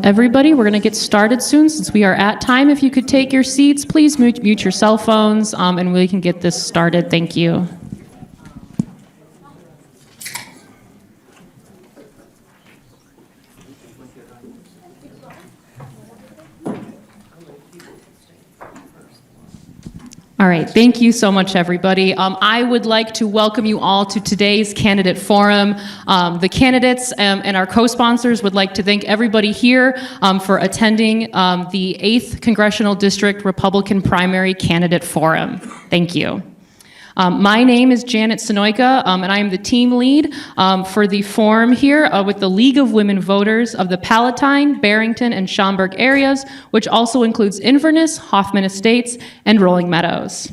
Everybody, we're going to get started soon since we are at time. If you could take your seats, please mute your cell phones, and we can get this started. Thank you. All right, thank you so much, everybody. I would like to welcome you all to today's candidate forum. The candidates and our co-sponsors would like to thank everybody here for attending the 8th Congressional District Republican Primary Candidate Forum. Thank you. My name is Janet Sonoyka, and I am the team lead for the forum here with the League of Women Voters of the Palatine, Barrington, and Schaumburg areas, which also includes Inverness, Hoffman Estates, and Rolling Meadows.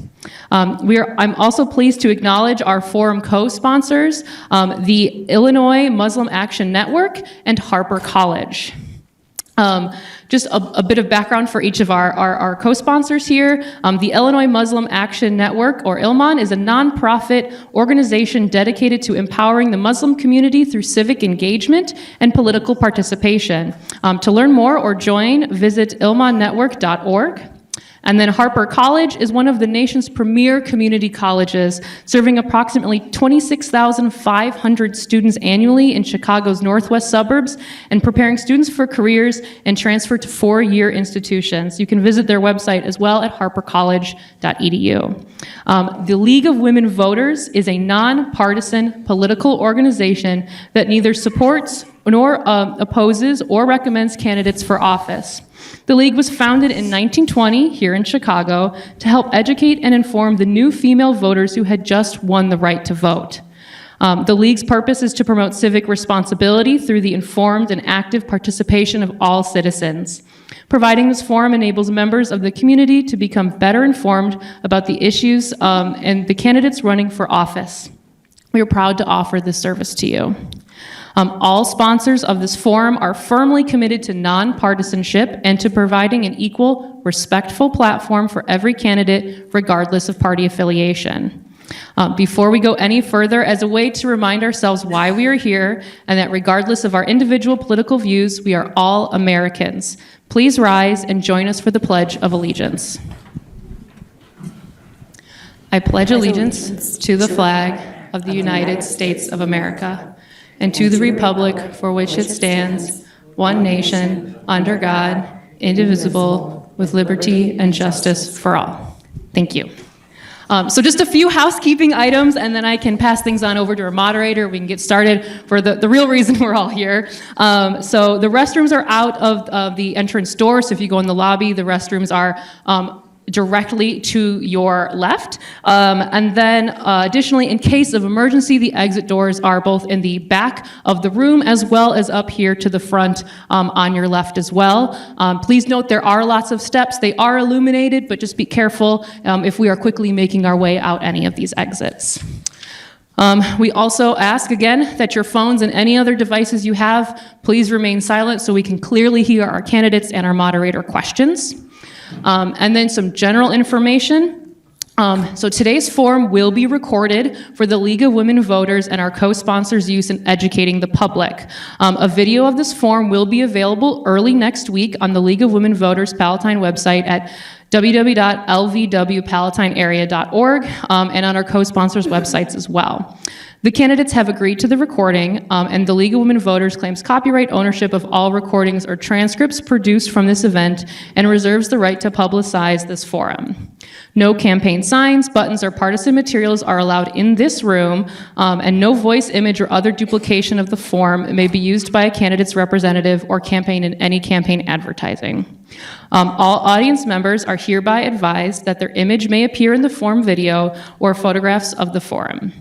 I'm also pleased to acknowledge our forum co-sponsors, the Illinois Muslim Action Network and Harper College. Just a bit of background for each of our co-sponsors here. The Illinois Muslim Action Network, or ILMAN, is a nonprofit organization dedicated to empowering the Muslim community through civic engagement and political participation. To learn more or join, visit ilmannetwork.org. And then Harper College is one of the nation's premier community colleges, serving approximately 26,500 students annually in Chicago's northwest suburbs and preparing students for careers and transfer to four-year institutions. You can visit their website as well at harpercollege.edu. The League of Women Voters is a nonpartisan political organization that neither supports nor opposes or recommends candidates for office. The League was founded in 1920 here in Chicago to help educate and inform the new female voters who had just won the right to vote. The League's purpose is to promote civic responsibility through the informed and active participation of all citizens. Providing this forum enables members of the community to become better informed about the issues and the candidates running for office. We are proud to offer this service to you. All sponsors of this forum are firmly committed to nonpartisanship and to providing an equal, respectful platform for every candidate, regardless of party affiliation. Before we go any further, as a way to remind ourselves why we are here and that regardless of our individual political views, we are all Americans. Please rise and join us for the Pledge of Allegiance. I pledge allegiance to the flag of the United States of America and to the republic for which it stands, one nation, under God, indivisible, with liberty and justice for all. Thank you. So just a few housekeeping items, and then I can pass things on over to our moderator. We can get started for the real reason we're all here. So the restrooms are out of the entrance door, so if you go in the lobby, the restrooms are directly to your left. And then additionally, in case of emergency, the exit doors are both in the back of the room as well as up here to the front on your left as well. Please note there are lots of steps. They are illuminated, but just be careful if we are quickly making our way out any of these exits. We also ask again that your phones and any other devices you have, please remain silent so we can clearly hear our candidates and our moderator questions. And then some general information. So today's forum will be recorded for the League of Women Voters and our co-sponsors' use in educating the public. A video of this forum will be available early next week on the League of Women Voters Palatine website at www.lvwpalatinearea.org and on our co-sponsors' websites as well. The candidates have agreed to the recording, and the League of Women Voters claims copyright ownership of all recordings or transcripts produced from this event and reserves the right to publicize this forum. No campaign signs, buttons, or partisan materials are allowed in this room, and no voice, image, or other duplication of the form may be used by a candidate's representative or campaign in any campaign advertising. All audience members are hereby advised that their image may appear in the forum video or photographs of the forum.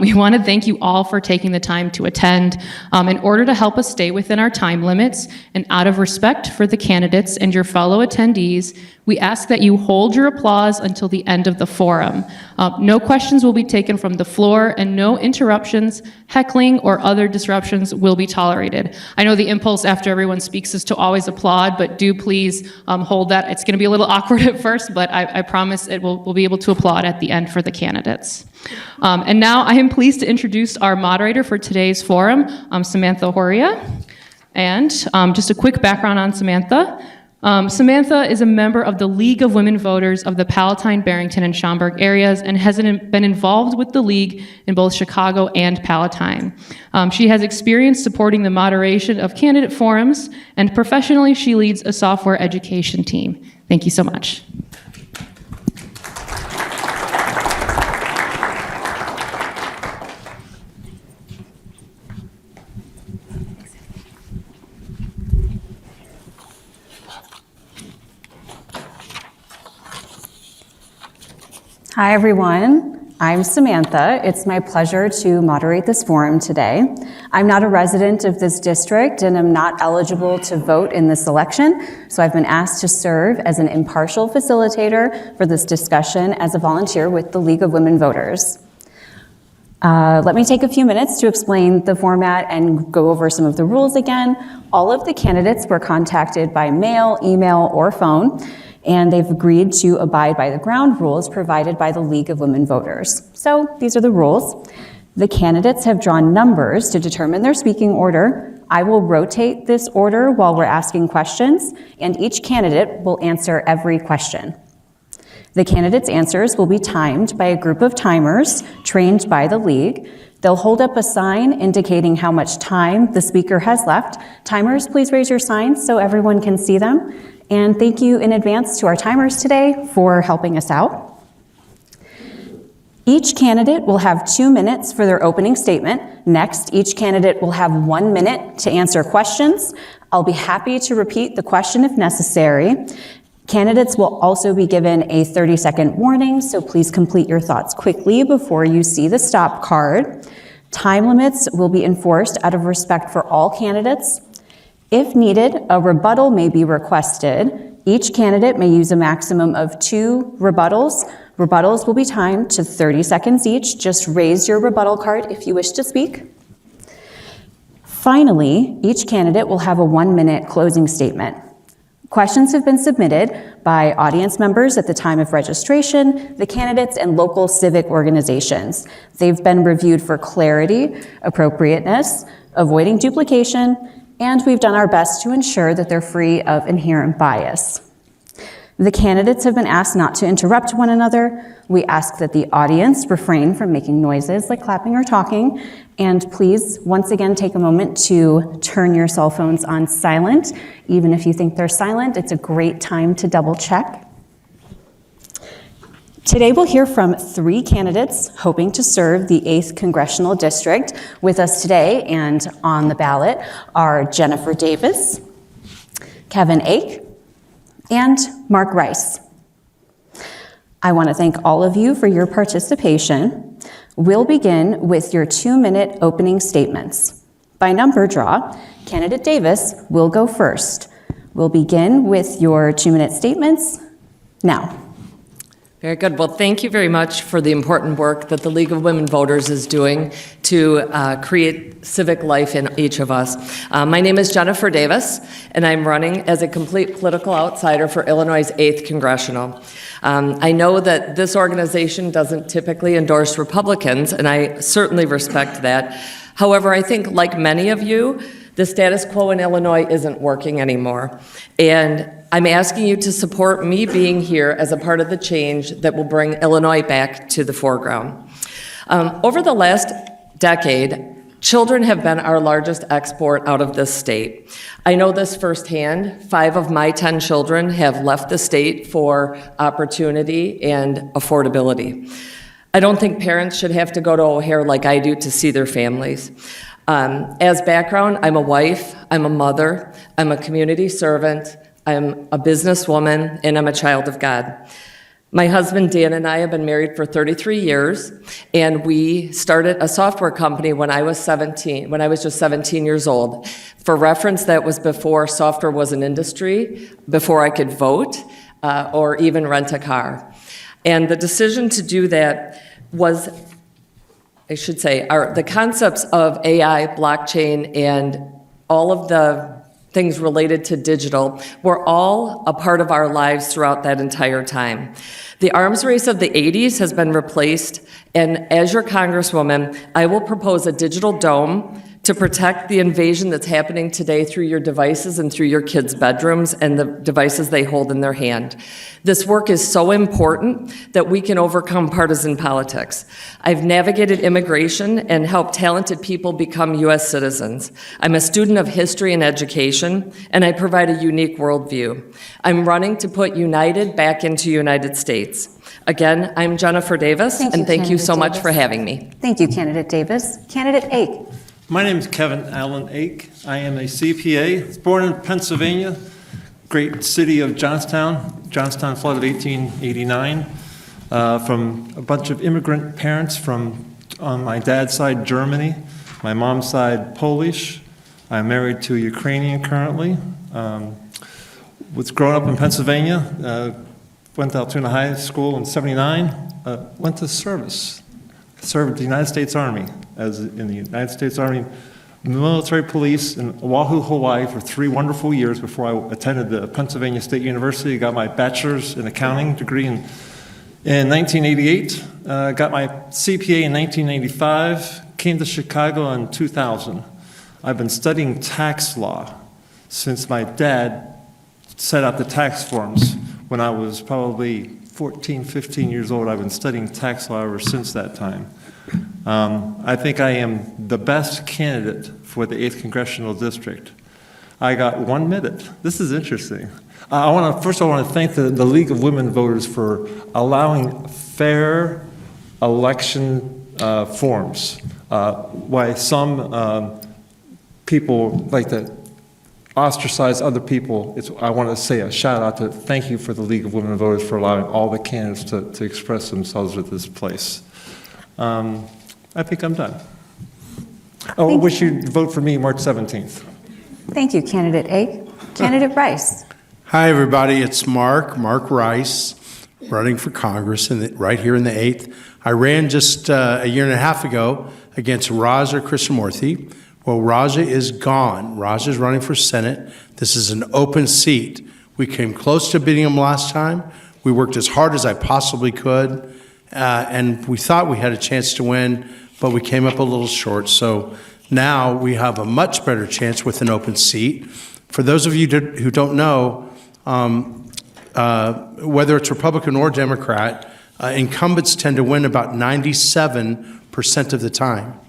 We want to thank you all for taking the time to attend. In order to help us stay within our time limits and out of respect for the candidates and your fellow attendees, we ask that you hold your applause until the end of the forum. No questions will be taken from the floor, and no interruptions, heckling, or other disruptions will be tolerated. I know the impulse after everyone speaks is to always applaud, but do please hold that. It's going to be a little awkward at first, but I promise we'll be able to applaud at the end for the candidates. And now I am pleased to introduce our moderator for today's forum, Samantha Horia. And just a quick background on Samantha. Samantha is a member of the League of Women Voters of the Palatine, Barrington, and Schaumburg areas and has been involved with the League in both Chicago and Palatine. She has experience supporting the moderation of candidate forums, and professionally she leads a software education team. Thank you so much. Hi, everyone. I'm Samantha. It's my pleasure to moderate this forum today. I'm not a resident of this district and am not eligible to vote in this election, so I've been asked to serve as an impartial facilitator for this discussion as a volunteer with the League of Women Voters. Let me take a few minutes to explain the format and go over some of the rules again. All of the candidates were contacted by mail, email, or phone, and they've agreed to abide by the ground rules provided by the League of Women Voters. So these are the rules. The candidates have drawn numbers to determine their speaking order. I will rotate this order while we're asking questions, and each candidate will answer every question. The candidates' answers will be timed by a group of timers trained by the League. They'll hold up a sign indicating how much time the speaker has left. Timers, please raise your signs so everyone can see them. And thank you in advance to our timers today for helping us out. Each candidate will have 2 minutes for their opening statement. Next, each candidate will have 1 minute to answer questions. I'll be happy to repeat the question if necessary. Candidates will also be given a 30-second warning, so please complete your thoughts quickly before you see the stop card. Time limits will be enforced out of respect for all candidates. If needed, a rebuttal may be requested. Each candidate may use a maximum of 2 rebuttals. Rebuttals will be timed to 30 seconds each. Just raise your rebuttal card if you wish to speak. Finally, each candidate will have a 1-minute closing statement. Questions have been submitted by audience members at the time of registration, the candidates, and local civic organizations. They've been reviewed for clarity, appropriateness, avoiding duplication, and we've done our best to ensure that they're free of inherent bias. The candidates have been asked not to interrupt one another. We ask that the audience refrain from making noises like clapping or talking, and please, once again, take a moment to turn your cell phones on silent. Even if you think they're silent, it's a great time to double check. Today we'll hear from 3 candidates hoping to serve the 8th Congressional District. With us today and on the ballot are Jennifer Davis, Kevin Ake, and Mark Rice. I want to thank all of you for your participation. We'll begin with your 2-minute opening statements. By number draw, candidate Davis will go first. We'll begin with your 2-minute statements now. Very good. Well, thank you very much for the important work that the League of Women Voters is doing to create civic life in each of us. My name is Jennifer Davis, and I'm running as a complete political outsider for Illinois' 8th Congressional. I know that this organization doesn't typically endorse Republicans, and I certainly respect that. However, I think, like many of you, the status quo in Illinois isn't working anymore. And I'm asking you to support me being here as a part of the change that will bring Illinois back to the foreground. Over the last decade, children have been our largest export out of this state. I know this firsthand. 5 of my 10 children have left the state for opportunity and affordability. I don't think parents should have to go to O'Hare like I do to see their families. As background, I'm a wife, I'm a mother, I'm a community servant, I'm a businesswoman, and I'm a child of God. My husband Dan and I have been married for 33 years, and we started a software company when I was just 17 years old. For reference, that was before software was an industry, before I could vote or even rent a car. And the decision to do that was, I should say, the concepts of AI, blockchain, and all of the things related to digital were all a part of our lives throughout that entire time. The arms race of the 80s has been replaced, and as your Congresswoman, I will propose a digital dome to protect the invasion that's happening today through your devices and through your kids' bedrooms and the devices they hold in their hand. This work is so important that we can overcome partisan politics. I've navigated immigration and helped talented people become U.S. citizens. I'm a student of history and education, and I provide a unique worldview. I'm running to put United back into United States. Again, I'm Jennifer Davis, and thank you so much for having me. Thank you, Candidate Davis. Candidate Ake. My name is Kevin Allen Ake. I am a CPA. I was born in Pennsylvania, great city of Johnstown. Johnstown flood of 1889, from a bunch of immigrant parents from, on my dad's side, Germany, my mom's side, Polish. I'm married to a Ukrainian currently. Was growing up in Pennsylvania, went to Altoona High School in '79, went to service. Served the United States Army, as in the United States Army military police in Oahu, Hawaii for 3 wonderful years before I attended the Pennsylvania State University, got my bachelor's in accounting degree in 1988, got my CPA in 1995, came to Chicago in 2000. I've been studying tax law since my dad set out the tax forms when I was probably 14, 15 years old. I've been studying tax law ever since that time. I think I am the best candidate for the 8th Congressional District. I got 1 minute. This is interesting. First, I want to thank the League of Women Voters for allowing fair election forms. Why some people like to ostracize other people, I want to say a shout out to thank you for the League of Women Voters for allowing all the candidates to express themselves at this place. I think I'm done. I wish you'd vote for me March 17th. Thank you, Candidate Ake. Candidate Rice. Hi, everybody. It's Mark Rice, running for Congress right here in the 8th. I ran just a year and a half ago against Raja Krishnamurthy. Well, Raja is gone. Raja is running for Senate. This is an open seat. We came close to beating him last time. We worked as hard as I possibly could, and we thought we had a chance to win, but we came up a little short. So now we have a much better chance with an open seat. For those of you who don't know, whether it's Republican or Democrat, incumbents tend to win about 97% of the time.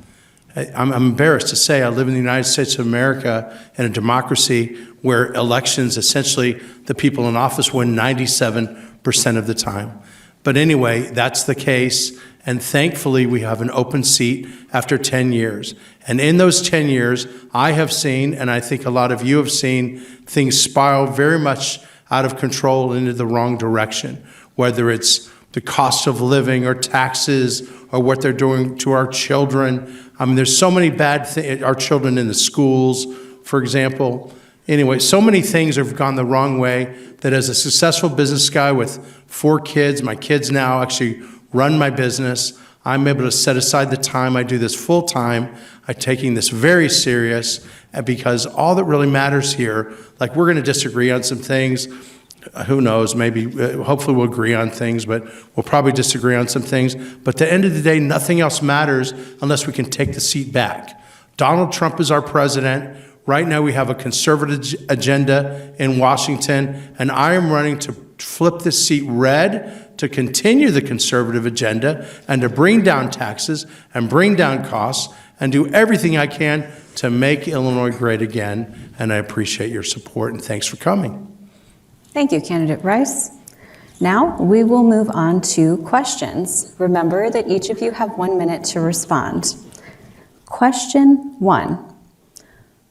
I'm embarrassed to say I live in the United States of America in a democracy where elections, essentially the people in office win 97% of the time. But anyway, that's the case, and thankfully we have an open seat after 10 years. And in those 10 years, I have seen, and I think a lot of you have seen, things spiral very much out of control into the wrong direction, whether it's the cost of living or taxes or what they're doing to our children. I mean, there's so many bad things, our children in the schools, for example. Anyway, so many things have gone the wrong way that as a successful business guy with 4 kids, my kids now actually run my business, I'm able to set aside the time. I do this full time. I'm taking this very serious because all that really matters here, like we're going to disagree on some things. Who knows, maybe, hopefully we'll agree on things, but we'll probably disagree on some things. But at the end of the day, nothing else matters unless we can take the seat back. Donald Trump is our president. Right now we have a conservative agenda in Washington, and I am running to flip this seat red to continue the conservative agenda and to bring down taxes and bring down costs and do everything I can to make Illinois great again. And I appreciate your support, and thanks for coming. Thank you, Candidate Rice. Now we will move on to questions. Remember that each of you have 1 minute to respond. Question 1.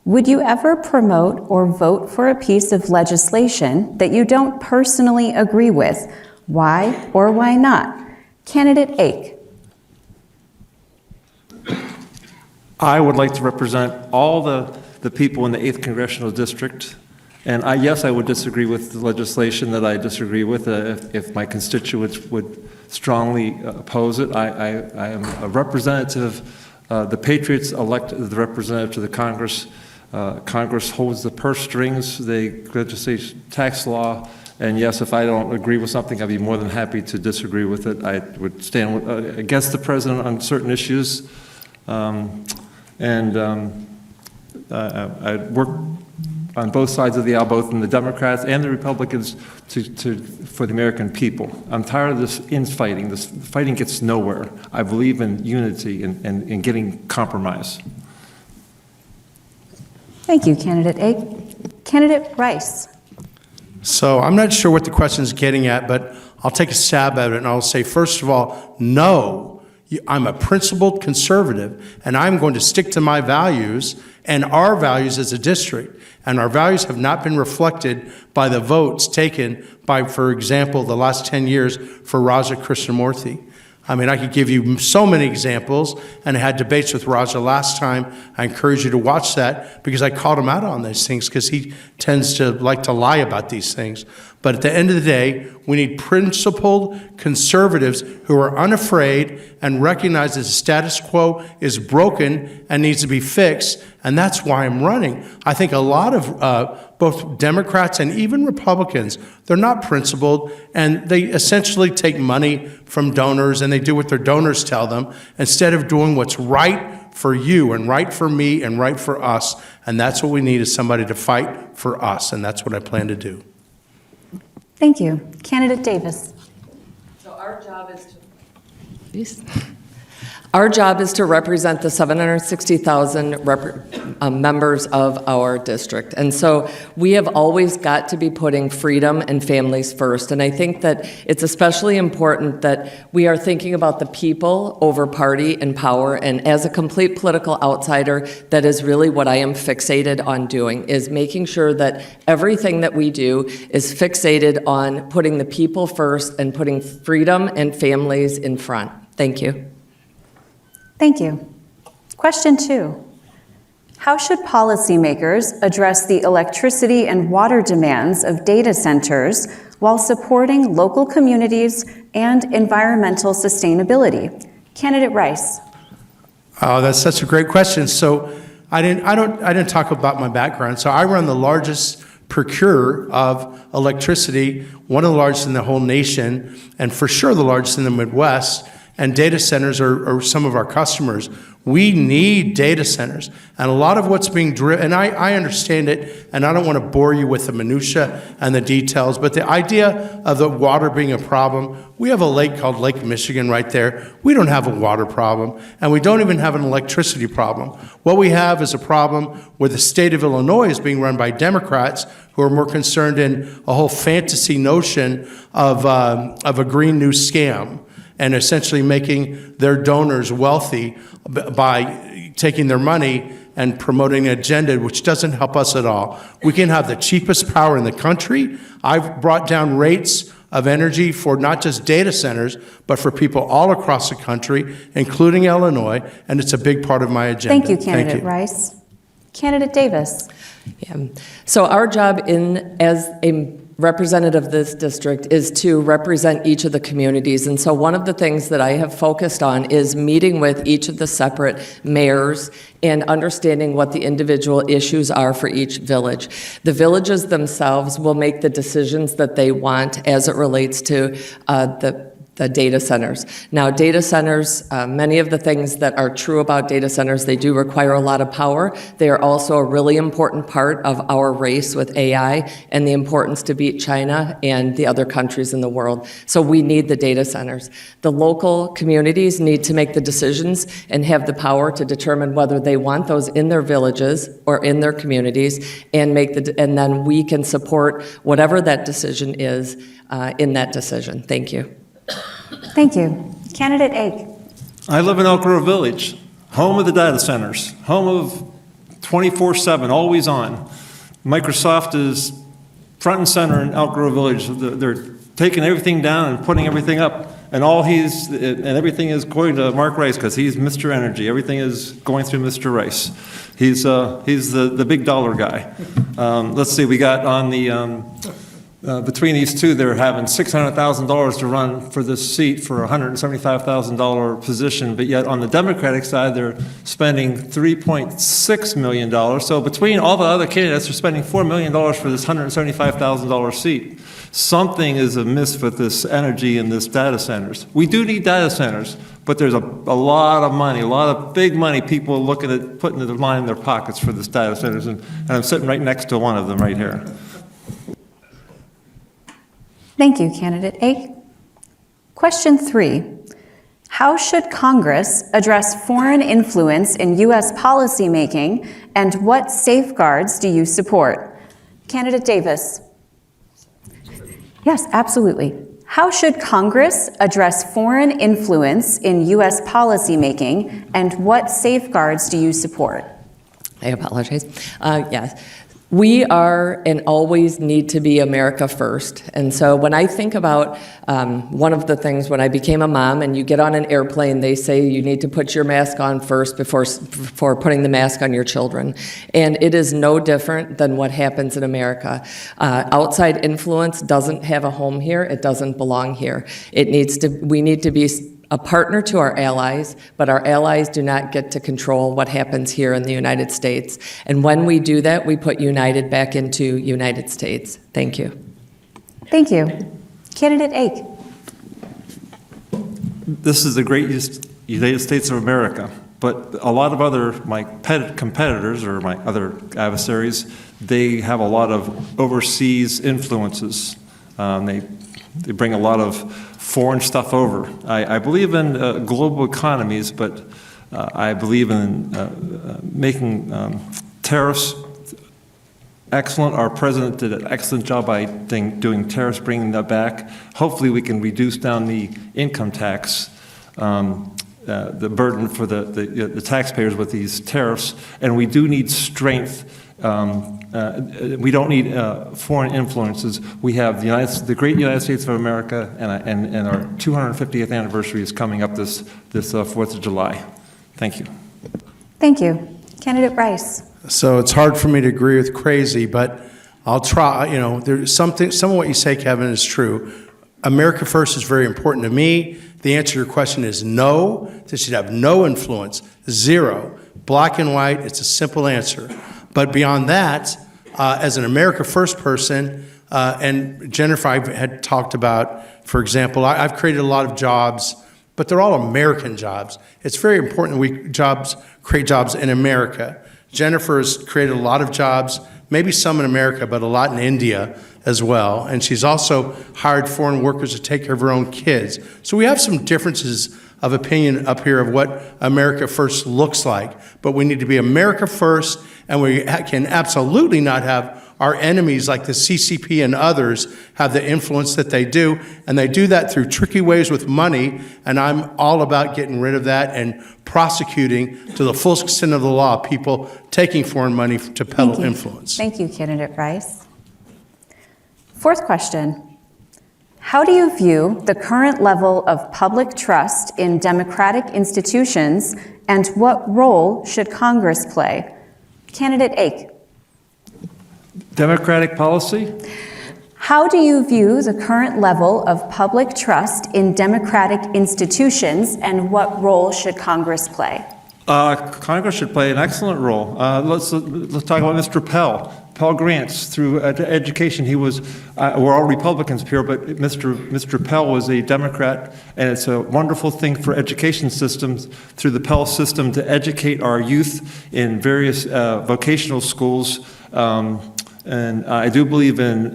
Would you ever promote or vote for a piece of legislation that you don't personally agree with? Why or why not? Candidate Ake. I would like to represent all the people in the 8th Congressional District. And yes, I would disagree with the legislation that I disagree with if my constituents would strongly oppose it. I am a representative. The Patriots elect the representative to the Congress. Congress holds the purse strings. They legislate tax law. And yes, if I don't agree with something, I'd be more than happy to disagree with it. I would stand against the president on certain issues. I work on both sides of the aisle, both in the Democrats and the Republicans, for the American people. I'm tired of this infighting. This fighting gets nowhere. I believe in unity and getting compromise. Thank you, Candidate A. Candidate Rice. So I'm not sure what the question is getting at, but I'll take a stab at it, and I'll say, first of all, no. I'm a principled conservative, and I'm going to stick to my values and our values as a district. And our values have not been reflected by the votes taken by, for example, the last 10 years for Raja Krishnamurthy. I mean, I could give you so many examples, and I had debates with Raja last time. I encourage you to watch that because I called him out on these things because he tends to like to lie about these things. But at the end of the day, we need principled conservatives who are unafraid and recognize that the status quo is broken and needs to be fixed, and that's why I'm running. I think a lot of both Democrats and even Republicans, they're not principled, and they essentially take money from donors and they do what their donors tell them instead of doing what's right for you and right for me and right for us. And that's what we need, is somebody to fight for us, and that's what I plan to do. Thank you. Candidate Davis. So our job is to represent the 760,000 members of our district. And so we have always got to be putting freedom and families first. And I think that it's especially important that we are thinking about the people over party and power. And as a complete political outsider, that is really what I am fixated on doing, is making sure that everything that we do is fixated on putting the people first and putting freedom and families in front. Thank you. Thank you. Question 2. How should policymakers address the electricity and water demands of data centers while supporting local communities and environmental sustainability? Candidate Rice. Oh, that's such a great question. So I didn't talk about my background. So I run the largest procurer of electricity, one of the largest in the whole nation, and for sure the largest in the Midwest. And data centers are some of our customers. We need data centers. And a lot of what's being driven, and I understand it, and I don't want to bore you with the minutia and the details, but the idea of the water being a problem, we have a lake called Lake Michigan right there. We don't have a water problem, and we don't even have an electricity problem. What we have is a problem where the state of Illinois is being run by Democrats who are more concerned in a whole fantasy notion of a green new scam, and essentially making their donors wealthy by taking their money and promoting an agenda which doesn't help us at all. We can have the cheapest power in the country. I've brought down rates of energy for not just data centers, but for people all across the country, including Illinois, and it's a big part of my agenda. Thank you, Candidate Rice. Candidate Davis. Yeah. So our job as a representative of this district is to represent each of the communities. And so one of the things that I have focused on is meeting with each of the separate mayors and understanding what the individual issues are for each village. The villages themselves will make the decisions that they want as it relates to the data centers. Now, data centers, many of the things that are true about data centers, they do require a lot of power. They are also a really important part of our race with AI and the importance to beat China and the other countries in the world. So we need the data centers. The local communities need to make the decisions and have the power to determine whether they want those in their villages or in their communities, and and then we can support whatever that decision is in that decision. Thank you. Thank you. Candidate A. I live in Elk Grove Village, home of the data centers, home of 24/7, always on. Microsoft is front and center in Elk Grove Village. They're taking everything down and putting everything up, and everything is going to Mark Rice because he's Mr. Energy. Everything is going through Mr. Rice. He's the big dollar guy. Let's see, we got on the between these two, they're having $600,000 to run for this seat for a $175,000 position, but yet on the Democratic side, they're spending $3.6 million. So between all the other candidates, they're spending $4 million for this $175,000 seat. Something is amiss with this energy in this data centers. We do need data centers, but there's a lot of money, a lot of big money people are looking at putting the line in their pockets for this data centers, and I'm sitting right next to one of them right here. Thank you, Candidate A. Question 3. How should Congress address foreign influence in U.S. policymaking, and what safeguards do you support? Candidate Davis. Yes, absolutely. How should Congress address foreign influence in U.S. policymaking, and what safeguards do you support? I apologize. Yes. We are and always need to be America first. And so when I think about one of the things when I became a mom and you get on an airplane, they say you need to put your mask on first before putting the mask on your children. And it is no different than what happens in America. Outside influence doesn't have a home here. It doesn't belong here. We need to be a partner to our allies, but our allies do not get to control what happens here in the United States. And when we do that, we put United back into United States. Thank you. Thank you. Candidate Ake. This is the great United States of America, but a lot of my competitors or my other adversaries, they have a lot of overseas influences. They bring a lot of foreign stuff over. I believe in global economies, but I believe in making tariffs excellent. Our president did an excellent job by doing tariffs, bringing that back. Hopefully we can reduce down the income tax, the burden for the taxpayers with these tariffs, and we do need strength. We don't need foreign influences. We have the great United States of America, and our 250th anniversary is coming up this 4th of July. Thank you. Thank you. Candidate Rice. So it's hard for me to agree with crazy, but I'll try. There's some of what you say, Kevin, is true. America first is very important to me. The answer to your question is no. This should have no influence. Zero. Black and white, it's a simple answer. But beyond that, as an America First person, and Jennifer, I had talked about, for example, I've created a lot of jobs, but they're all American jobs. It's very important that we create jobs in America. Jennifer has created a lot of jobs, maybe some in America, but a lot in India as well. And she's also hired foreign workers to take care of her own kids. So we have some differences of opinion up here of what America First looks like. But we need to be America First, and we can absolutely not have our enemies like the CCP and others have the influence that they do, and they do that through tricky ways with money, and I'm all about getting rid of that and prosecuting to the full extent of the law people taking foreign money to peddle influence. Thank you, Candidate Rice. Fourth question. How do you view the current level of public trust in democratic institutions, and what role should Congress play? Candidate Ake. Democratic policy? How do you view the current level of public trust in democratic institutions, and what role should Congress play? Congress should play an excellent role. Let's talk about Mr. Pell. Pell Grants through education. He was, we're all Republicans here, but Mr. Pell was a Democrat, and it's a wonderful thing for education systems through the Pell system to educate our youth in various vocational schools. And I do believe in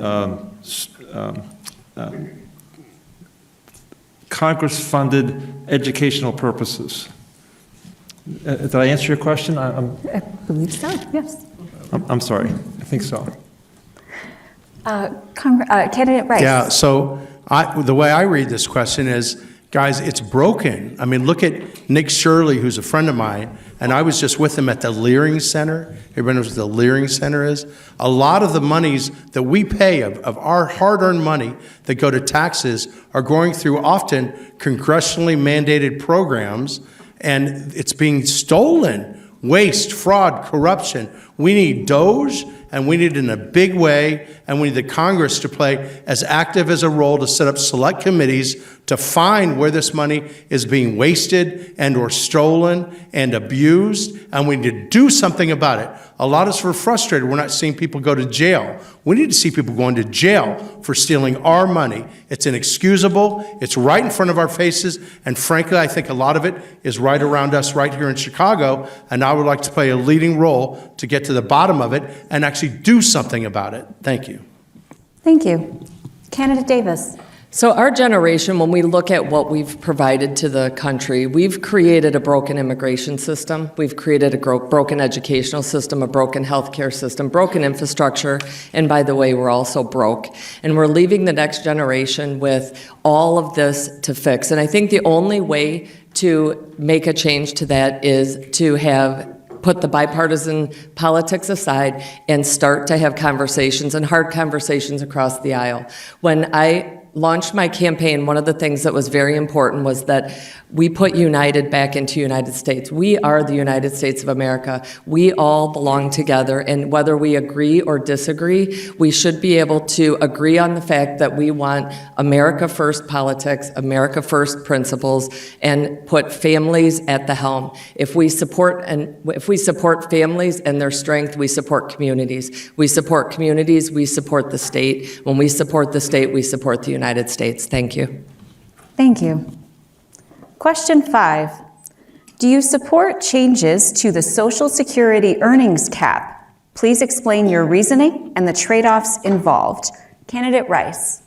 Congress-funded educational purposes. Did I answer your question? I believe so, yes. I'm sorry. I think so. Candidate Rice. Yeah, so the way I read this question is, guys, it's broken. I mean, look at Nick Shirley, who's a friend of mine, and I was just with him at the Leering Center. Everybody knows what the Leering Center is? A lot of the monies that we pay of our hard-earned money that go to taxes are going through often congressionally mandated programs, and it's being stolen. Waste, fraud, corruption. We need DOGE and we need it in a big way, and we need the Congress to play as active as a role to set up select committees to find where this money is being wasted and or stolen and abused, and we need to do something about it. A lot of us are frustrated. We're not seeing people go to jail. We need to see people going to jail for stealing our money. It's inexcusable. It's right in front of our faces, and frankly, I think a lot of it is right around us right here in Chicago, and I would like to play a leading role to get to the bottom of it and actually do something about it. Thank you. Thank you. Candidate Davis. So our generation, when we look at what we've provided to the country, we've created a broken immigration system, we've created a broken educational system, a broken healthcare system, broken infrastructure, and by the way, we're also broke. And we're leaving the next generation with all of this to fix. And I think the only way to make a change to that is to put the bipartisan politics aside and start to have conversations and hard conversations across the aisle. When I launched my campaign, one of the things that was very important was that we put United back into United States. We are the United States of America. We all belong together, and whether we agree or disagree, we should be able to agree on the fact that we want America first politics, America first principles, and put families at the helm. If we support families and their strength, we support communities. We support communities, we support the state. When we support the state, we support the United States. Thank you. Thank you. Question 5. Do you support changes to the Social Security earnings cap? Please explain your reasoning and the trade-offs involved. Candidate Rice.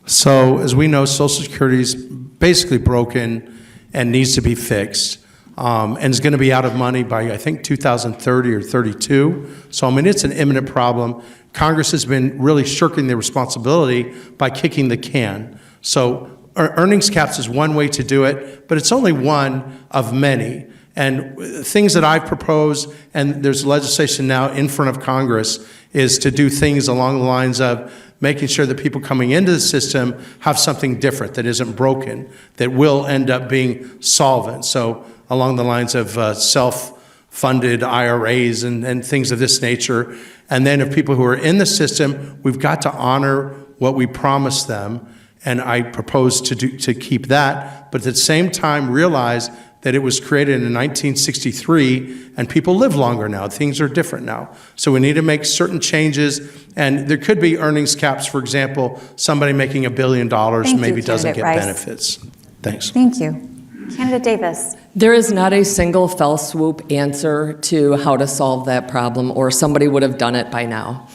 So, as we know, Social Security is basically broken and needs to be fixed, and is going to be out of money by, I think, 2030 or 32. So, I mean, it's an imminent problem. Congress has been really shirking their responsibility by kicking the can. So, earnings caps is one way to do it, but it's only one of many. And things that I've proposed, and there's legislation now in front of Congress, is to do things along the lines of making sure that people coming into the system have something different that isn't broken, that will end up being solvent. So along the lines of self-funded IRAs and things of this nature. And then if people who are in the system, we've got to honor what we promised them. And I propose to keep that, but at the same time realize that it was created in 1963 and people live longer now. Things are different now. So we need to make certain changes, and there could be earnings caps. For example, somebody making $1 billion maybe doesn't get benefits. Thanks. Thank you. Candidate Davis. There is not a single fell swoop answer to how to solve that problem, or somebody would have done it by now.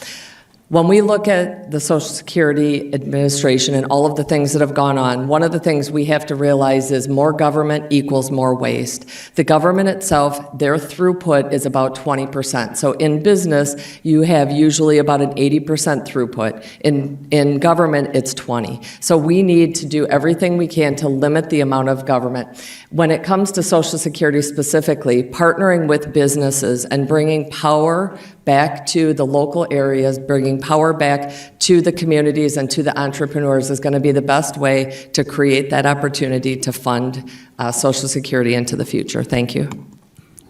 When we look at the Social Security Administration and all of the things that have gone on, one of the things we have to realize is more government equals more waste. The government itself, their throughput is about 20%. So in business, you have usually about an 80% throughput. In government, it's 20. So we need to do everything we can to limit the amount of government. When it comes to Social Security specifically, partnering with businesses and bringing power back to the local areas, bringing power back to the communities and to the entrepreneurs is going to be the best way to create that opportunity to fund Social Security into the future. Thank you.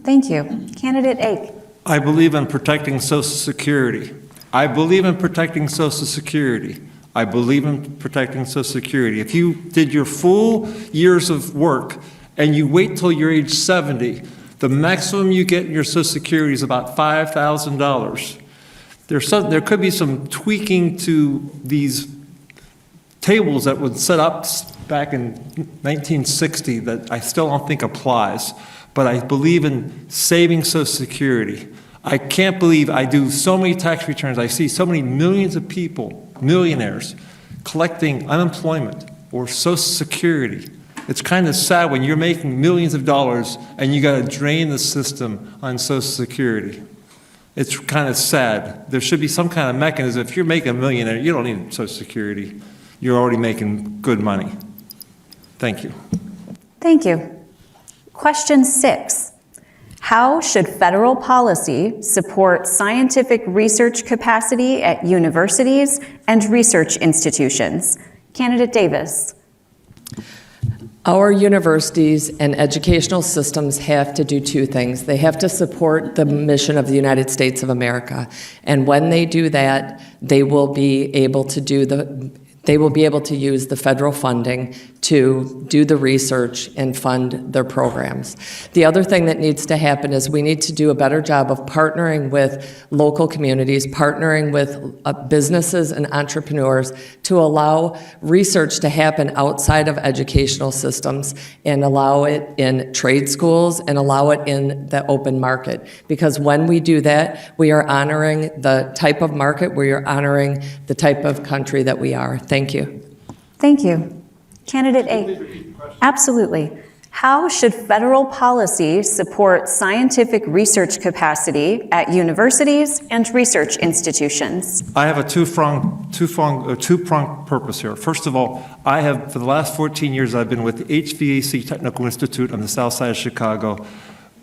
Thank you. Candidate Ake. I believe in protecting Social Security. I believe in protecting Social Security. I believe in protecting Social Security. If you did your full years of work and you wait till you're age 70, the maximum you get in your Social Security is about $5,000. There could be some tweaking to these tables that were set up back in 1960 that I still don't think applies, but I believe in saving Social Security. I can't believe I do so many tax returns. I see so many millions of people, millionaires, collecting unemployment or Social Security. It's kind of sad when you're making millions of dollars and you got to drain the system on Social Security. It's kind of sad. There should be some kind of mechanism. If you're making $1 million, you don't need Social Security. You're already making good money. Thank you. Thank you. Question 6. How should federal policy support scientific research capacity at universities and research institutions? Candidate Davis. Our universities and educational systems have to do two things. They have to support the mission of the United States of America. And when they do that, they will be able to use the federal funding to do the research and fund their programs. The other thing that needs to happen is we need to do a better job of partnering with local communities, partnering with businesses and entrepreneurs to allow research to happen outside of educational systems and allow it in trade schools and allow it in the open market. Because when we do that, we are honoring the type of market, we are honoring the type of country that we are. Thank you. Thank you. Candidate A. Absolutely. How should federal policy support scientific research capacity at universities and research institutions? I have a two-pronged purpose here. First of all, I have, for the last 14 years, I've been with the HVAC Technical Institute on the south side of Chicago.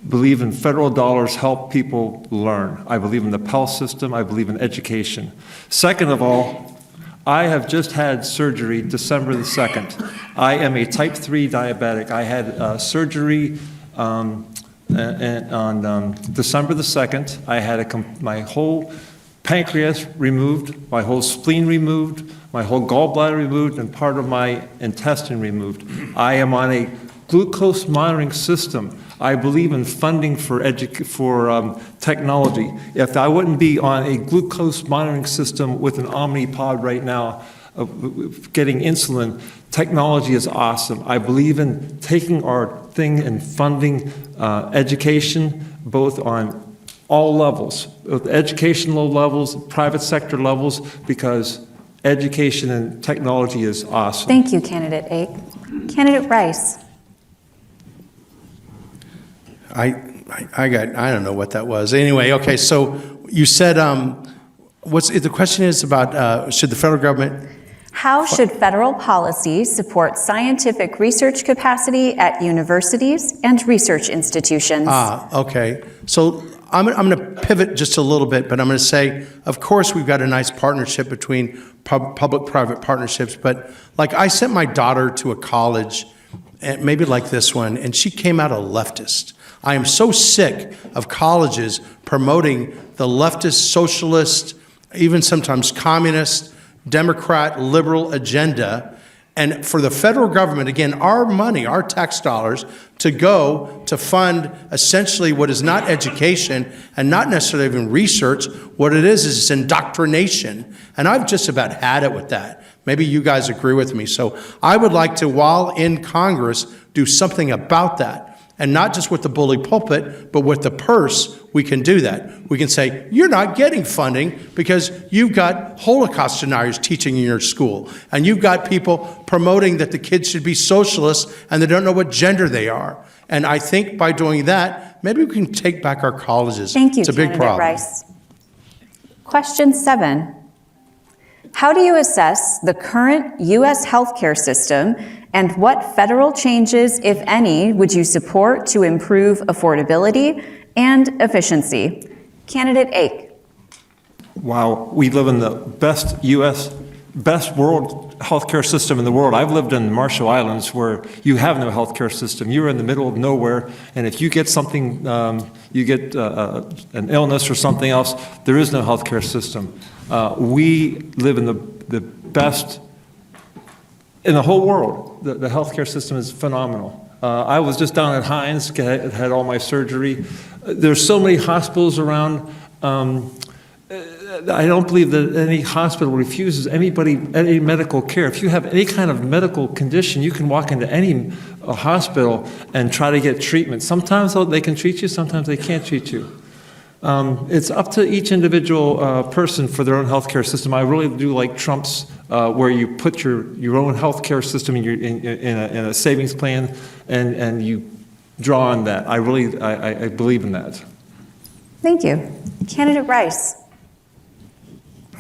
Believe in federal dollars help people learn. I believe in the Pell system. I believe in education. Second of all, I have just had surgery December the 2nd. I am a type 3 diabetic. I had surgery on December the 2nd. I had my whole pancreas removed, my whole spleen removed, my whole gallbladder removed, and part of my intestine removed. I am on a glucose monitoring system. I believe in funding for technology. If I wouldn't be on a glucose monitoring system with an Omnipod right now, getting insulin, technology is awesome. I believe in taking our thing and funding education, both on all levels, educational levels, private sector levels, because education and technology is awesome. Thank you, Candidate A. Candidate Rice. I don't know what that was. Anyway, okay, so you said, the question is about, should the federal government? How should federal policy support scientific research capacity at universities and research institutions? Okay. So I'm going to pivot just a little bit, but I'm going to say, of course, we've got a nice partnership between public-private partnerships, but like I sent my daughter to a college, maybe like this one, and she came out a leftist. I am so sick of colleges promoting the leftist, socialist, even sometimes communist, Democrat, liberal agenda. And for the federal government, again, our money, our tax dollars, to go to fund essentially what is not education and not necessarily even research, what it is it's indoctrination. And I've just about had it with that. Maybe you guys agree with me. So I would like to, while in Congress, do something about that. And not just with the bully pulpit, but with the purse, we can do that. We can say, you're not getting funding because you've got Holocaust deniers teaching in your school. And you've got people promoting that the kids should be socialists and they don't know what gender they are. And I think by doing that, maybe we can take back our colleges. Thank you, it's a big problem. Rice. Question 7. How do you assess the current U.S. healthcare system, and what federal changes, if any, would you support to improve affordability and efficiency? Candidate A. Wow, we live in the best world healthcare system in the world. I've lived in Marshall Islands where you have no healthcare system. You're in the middle of nowhere, and if you get something, you get an illness or something else, there is no healthcare system. We live in the best in the whole world. The healthcare system is phenomenal. I was just down at Hines, had all my surgery. There's so many hospitals around. I don't believe that any hospital refuses anybody any medical care. If you have any kind of medical condition, you can walk into any hospital and try to get treatment. Sometimes they can treat you, sometimes they can't treat you. It's up to each individual person for their own healthcare system. I really do like Trump's, where you put your own healthcare system in a savings plan, and you draw on that. I believe in that. Thank you. Candidate Rice.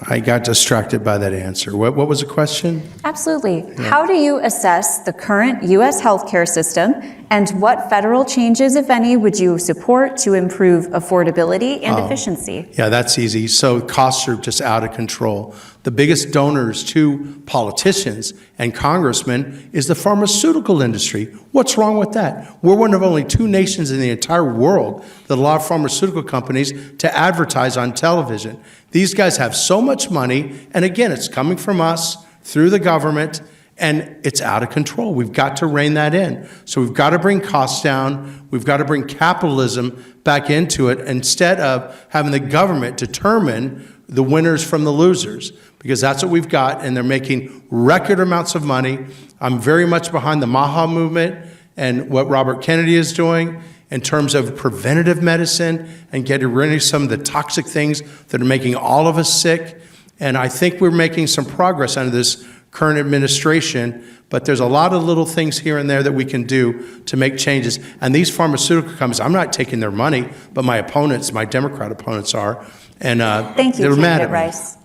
I got distracted by that answer. What was the question? Absolutely. Yeah. How do you assess the current U.S. healthcare system, And what federal changes, if any, would you support to improve affordability and efficiency? Yeah, that's easy. So costs are just out of control. The biggest donors to politicians and congressmen is the pharmaceutical industry. What's wrong with that? We're one of only 2 nations in the entire world that allow pharmaceutical companies to advertise on television. These guys have so much money, and again, it's coming from us through the government, and it's out of control. We've got to rein that in. So we've got to bring costs down. We've got to bring capitalism back into it instead of having the government determine the winners from the losers, because that's what we've got, and they're making record amounts of money. I'm very much behind the MAHA movement and what Robert Kennedy is doing in terms of preventative medicine and getting rid of some of the toxic things that are making all of us sick. And I think we're making some progress under this current administration, but there's a lot of little things here and there that we can do to make changes. And these pharmaceutical companies, I'm not taking their money, but my opponents, my Democrat opponents are. And Thank you, they're mad Candidate at me. Rice.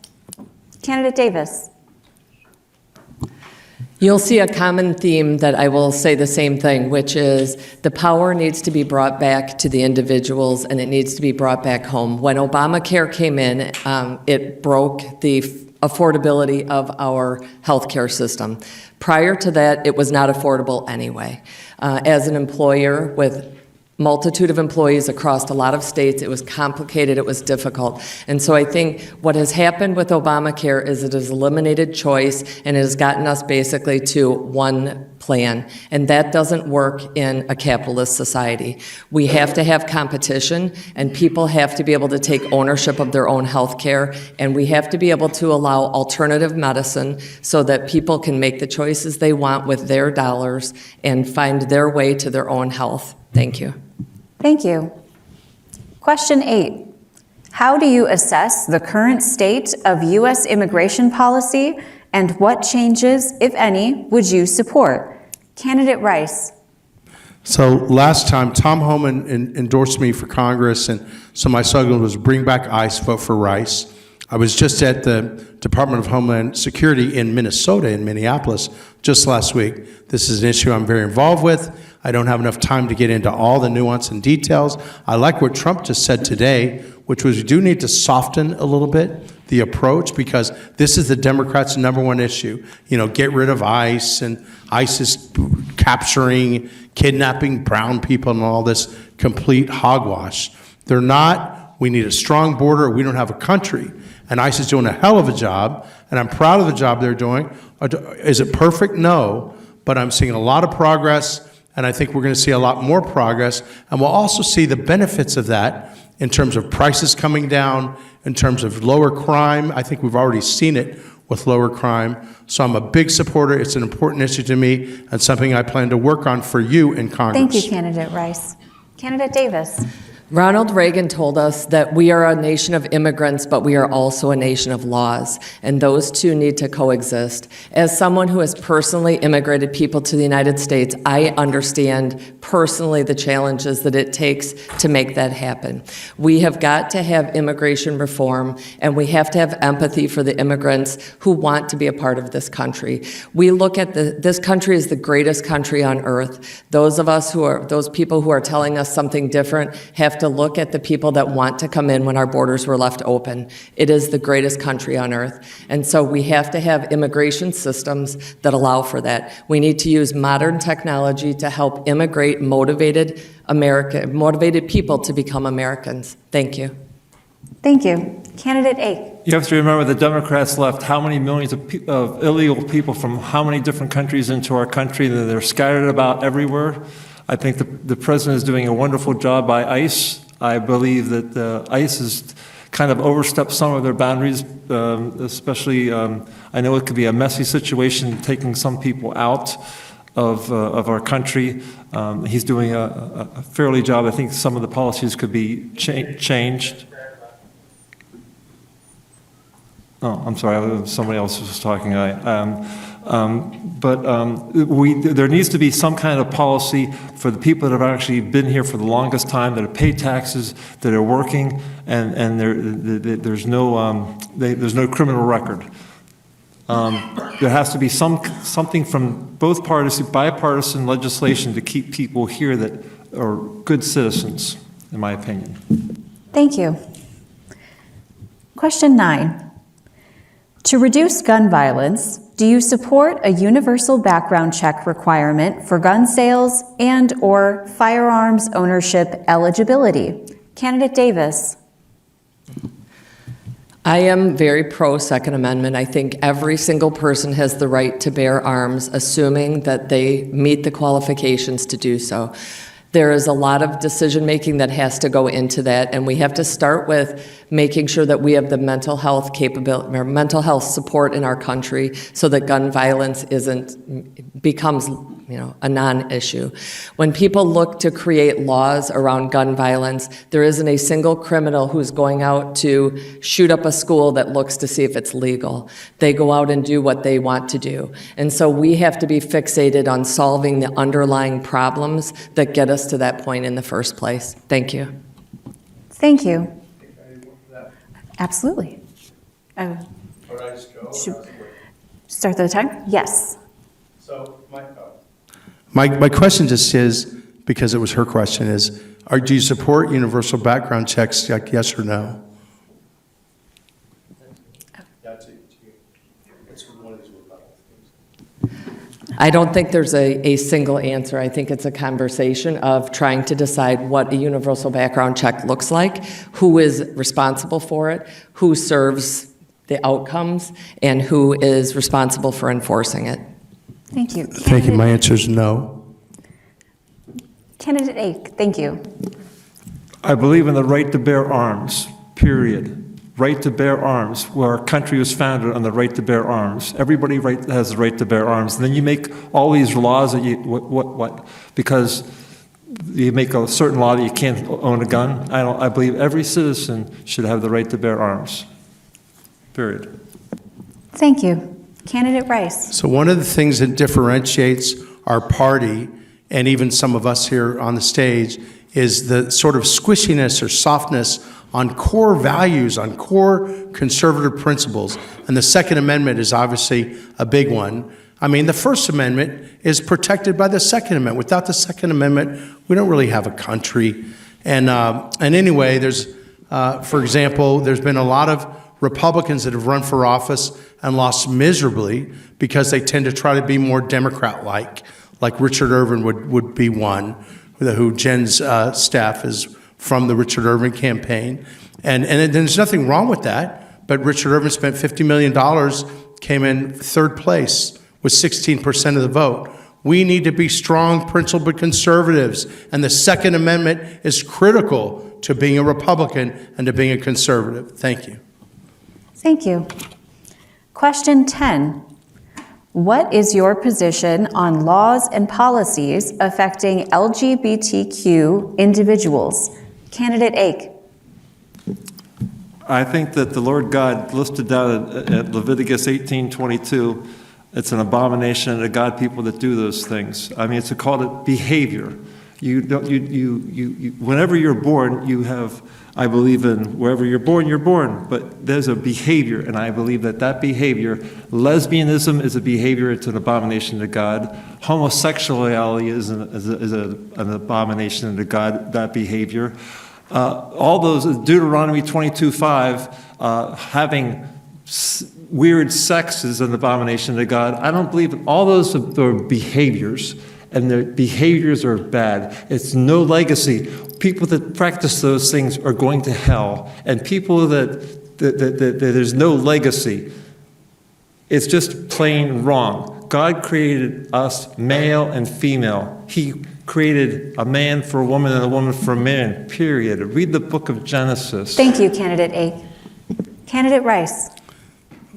Candidate Davis. You'll see a common theme that I will say the same thing, which is the power needs to be brought back to the individuals and it needs to be brought back home. When Obamacare came in, it broke the affordability of our healthcare system. Prior to that, it was not affordable anyway. As an employer with multitude of employees across a lot of states, it was complicated, it was difficult. And so I think what has happened with Obamacare is it has eliminated choice and it has gotten us basically to one plan. And that doesn't work in a capitalist society. We have to have competition and people have to be able to take ownership of their own health care, and we have to be able to allow alternative medicine so that people can make the choices they want with their dollars and find their way to their own health. Thank you. Thank you. Question 8. How do you assess the current state of U.S. immigration policy, and what changes, if any, would you support? Candidate Rice. So last time, Tom Homan endorsed me for Congress, and so my slogan was bring back ICE, vote for Rice. I was just at the Department of Homeland Security in Minnesota, in Minneapolis, just last week. This is an issue I'm very involved with. I don't have enough time to get into all the nuance and details. I like what Trump just said today, which was we do need to soften a little bit the approach, because this is the Democrats' #1 issue. You know, get rid of ICE, and ICE is capturing, kidnapping brown people and all this complete hogwash. They're not. We need a strong border. We don't have a country. And ICE is doing a hell of a job, and I'm proud of the job they're doing. Is it perfect? No, but I'm seeing a lot of progress, and I think we're going to see a lot more progress, and we'll also see the benefits of that in terms of prices coming down, in terms of lower crime. I think we've already seen it with lower crime. So I'm a big supporter. It's an important issue to me and something I plan to work on for you in Congress. Thank you, Candidate Rice. Candidate Davis. Ronald Reagan told us that we are a nation of immigrants, but we are also a nation of laws, and those two need to coexist. As someone who has personally immigrated people to the United States, I understand personally the challenges that it takes to make that happen. We have got to have immigration reform, and we have to have empathy for the immigrants who want to be a part of this country. We look at this country as the greatest country on earth. Those people who are telling us something different have to look at the people that want to come in when our borders were left open. It is the greatest country on earth. And so we have to have immigration systems that allow for that. We need to use modern technology to help immigrate motivated people to become Americans. Thank you. Thank you. Candidate Ake. You have to remember the Democrats left how many millions of illegal people from how many different countries into our country, that they're scattered about everywhere. I think the president is doing a wonderful job by ICE. I believe that ICE has kind of overstepped some of their boundaries, especially, I know it could be a messy situation taking some people out of our country. He's doing a fairly job. I think some of the policies could be changed. Oh, I'm sorry, somebody else was talking. There needs to be some kind of policy for the people that have actually been here for the longest time, that have paid taxes, that are working, and there's no criminal record. There has to be something from both parties, bipartisan legislation to keep people here that are good citizens, in my opinion. Thank you. Question 9. To reduce gun violence, do you support a universal background check requirement for gun sales and/or firearms ownership eligibility? Candidate Davis. I am very pro Second Amendment. I think every single person has the right to bear arms, assuming that they meet the qualifications to do so. There is a lot of decision-making that has to go into that, and we have to start with making sure that we have the mental health capability, or mental health support in our country, so that gun violence becomes, a non-issue. When people look to create laws around gun violence, there isn't a single criminal who's going out to shoot up a school that looks to see if it's legal. They go out and do what they want to do. And so we have to be fixated on solving the underlying problems that get us to that point in the first place. Thank you. Thank you. Absolutely. Start the time? Yes. So my question just is, because it was her question, is, do you support universal background checks, like yes or no? I don't think there's a single answer. I think it's a conversation of trying to decide what a universal background check looks like, who is responsible for it, who serves the outcomes, and who is responsible for enforcing it. Thank you. Thank you. My answer is no. Candidate Ake, thank you. I believe in the right to bear arms, period. Right to bear arms, where our country was founded on the right to bear arms. Everybody has the right to bear arms. And then you make all these laws that because you make a certain law that you can't own a gun. I believe every citizen should have the right to bear arms, period. Thank you. Candidate Rice. So one of the things that differentiates our party, and even some of us here on the stage, is the sort of squishiness or softness on core values, on core conservative principles. And the Second Amendment is obviously a big one. I mean, the First Amendment is protected by the Second Amendment. Without the Second Amendment, we don't really have a country. And anyway, there's, for example, there's been a lot of Republicans that have run for office and lost miserably because they tend to try to be more Democrat-like Richard Irvin would be one, who Jen's staff is from the Richard Irvin campaign. And there's nothing wrong with that, but Richard Irvin spent $50 million, came in third place with 16% of the vote. We need to be strong, principled conservatives, and the Second Amendment is critical to being a Republican and to being a conservative. Thank you. Thank you. Question 10. What is your position on laws and policies affecting LGBTQ individuals? Candidate Ake. I think that the Lord God listed out at Leviticus 18:22, it's an abomination to God people that do those things. I mean, it's called it behavior. Whenever you're born, you have, I believe in wherever you're born, but there's a behavior, and I believe that behavior, lesbianism is a behavior, it's an abomination to God. Homosexuality is an abomination to God, that behavior. All those, Deuteronomy 22:5, having weird sex is an abomination to God. I don't believe all those are behaviors, and their behaviors are bad. It's no legacy. People that practice those things are going to hell, and people that there's no legacy. It's just plain wrong. God created us male and female. He created a man for a woman and a woman for a man, period. Read the book of Genesis. Thank you, Candidate Ake. Candidate Rice.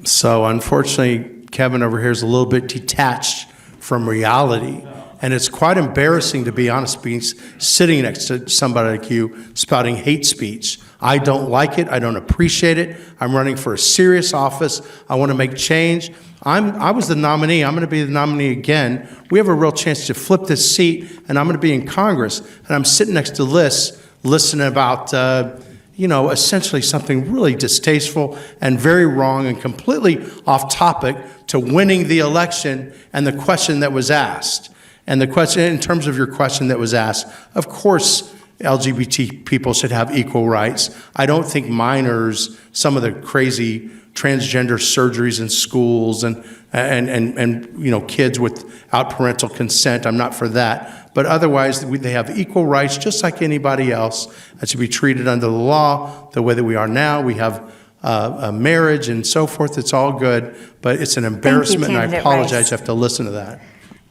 So unfortunately, Kevin over here is a little bit detached from reality. And it's quite embarrassing, to be honest, being sitting next to somebody like you spouting hate speech. I don't like it. I don't appreciate it. I'm running for a serious office. I want to make change. I was the nominee. I'm going to be the nominee again. We have a real chance to flip this seat, and I'm going to be in Congress. And I'm sitting next to Liz, listening about, essentially something really distasteful and very wrong and completely off topic to winning the election and the question that was asked. And the question, in terms of your question that was asked, of course, LGBT people should have equal rights. I don't think minors, some of the crazy transgender surgeries in schools and kids without parental consent, I'm not for that. But otherwise, they have equal rights just like anybody else that should be treated under the law the way that we are now. We have a marriage and so forth. It's all good, but it's an embarrassment, and I apologize you have to listen to that.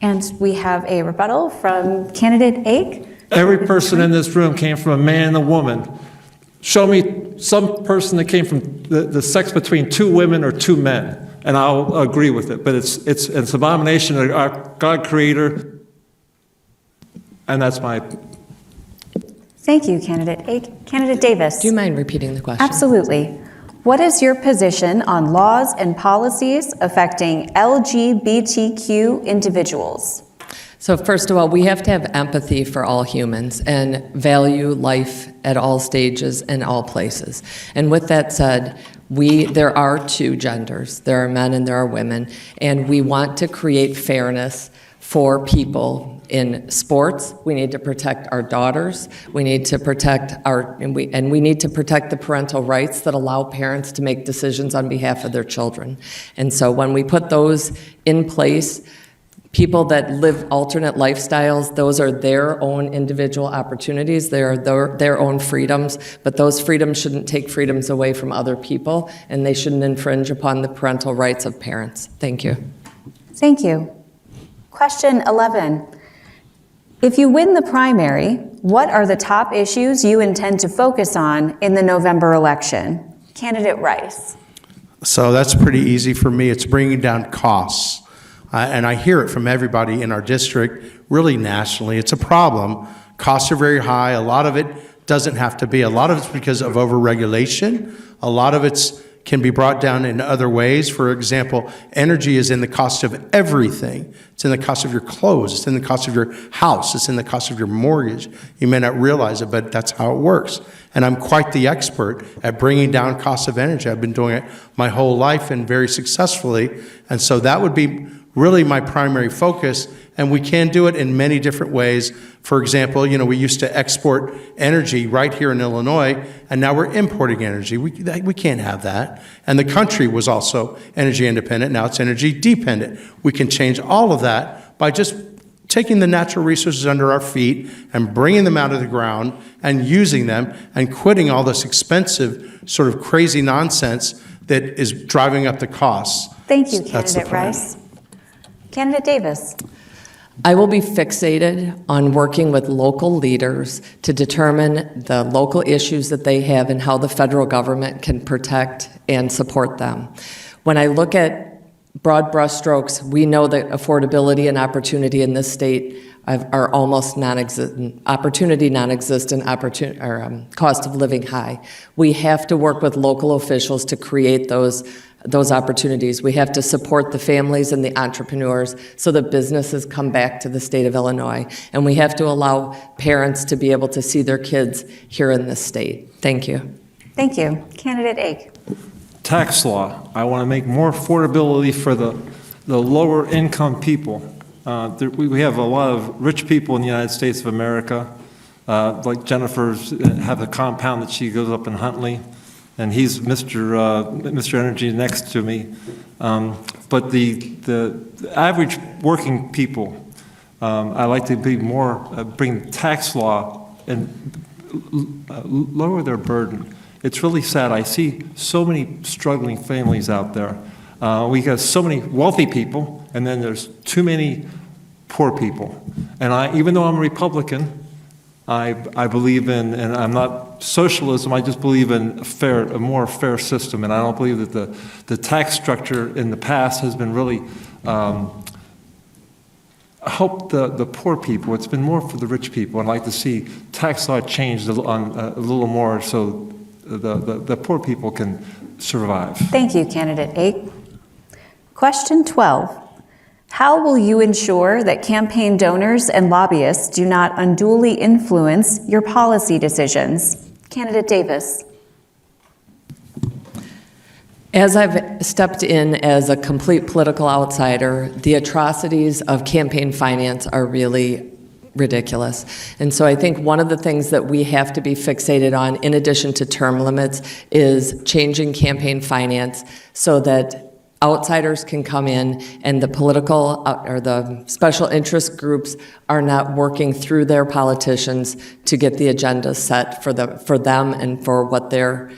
And we have a rebuttal from candidate Ake. Every person in this room came from a man and a woman. Show me some person that came from the sex between two women or two men, and I'll agree with it. But it's an abomination of our God Creator, and that's my... Thank you, candidate Ake. Candidate Davis. Do you mind repeating the question? Absolutely. What is your position on laws and policies affecting LGBTQ individuals? So first of all, we have to have empathy for all humans and value life at all stages and all places. And with that said, there are two genders. There are men and there are women. And we want to create fairness for people in sports. We need to protect our daughters. We need to protect we need to protect the parental rights that allow parents to make decisions on behalf of their children. And so when we put those in place, people that live alternate lifestyles, those are their own individual opportunities, they are their own freedoms, but those freedoms shouldn't take freedoms away from other people, and they shouldn't infringe upon the parental rights of parents. Thank you. Thank you. Question 11. If you win the primary, what are the top issues you intend to focus on in the November election? Candidate Rice. So that's pretty easy for me. It's bringing down costs. And I hear it from everybody in our district, really nationally. It's a problem. Costs are very high. A lot of it doesn't have to be. A lot of it's because of overregulation. A lot of it can be brought down in other ways. For example, energy is in the cost of everything. It's in the cost of your clothes. It's in the cost of your house. It's in the cost of your mortgage. You may not realize it, but that's how it works. And I'm quite the expert at bringing down costs of energy. I've been doing it my whole life and very successfully. And so that would be really my primary focus, and we can do it in many different ways. For example, we used to export energy right here in Illinois, and now we're importing energy. We can't have that. And the country was also energy independent. Now it's energy dependent. We can change all of that by just taking the natural resources under our feet and bringing them out of the ground and using them and quitting all this expensive sort of crazy nonsense that is driving up the costs. Thank you, Candidate Rice. Candidate Davis. I will be fixated on working with local leaders to determine the local issues that they have and how the federal government can protect and support them. When I look at broad brushstrokes, we know that affordability and opportunity in this state are almost non-existent, opportunity non-existent, cost of living high. We have to work with local officials to create those opportunities. We have to support the families and the entrepreneurs so that businesses come back to the state of Illinois. And we have to allow parents to be able to see their kids here in this state. Thank you. Thank you. Candidate Ake. Tax law. I want to make more affordability for the lower income people. We have a lot of rich people in the United States of America. Like Jennifer's have a compound that she goes up in Huntley. And he's Mr. Energy next to me. But the average working people, I like to be more, bring tax law and lower their burden. It's really sad. I see so many struggling families out there. We got so many wealthy people, and then there's too many poor people. And even though I'm a Republican, I believe in, and I'm not socialism, I just believe in a more fair system, and I don't believe that the tax structure in the past has been really helped the poor people. It's been more for the rich people. I'd like to see tax law changed a little more so the poor people can survive. Thank you, Candidate Ake. Question 12. How will you ensure that campaign donors and lobbyists do not unduly influence your policy decisions? Candidate Davis. As I've stepped in as a complete political outsider, the atrocities of campaign finance are really ridiculous. And so I think one of the things that we have to be fixated on, in addition to term limits, is changing campaign finance so that outsiders can come in and the political or the special interest groups are not working through their politicians to get the agenda set for them and for what their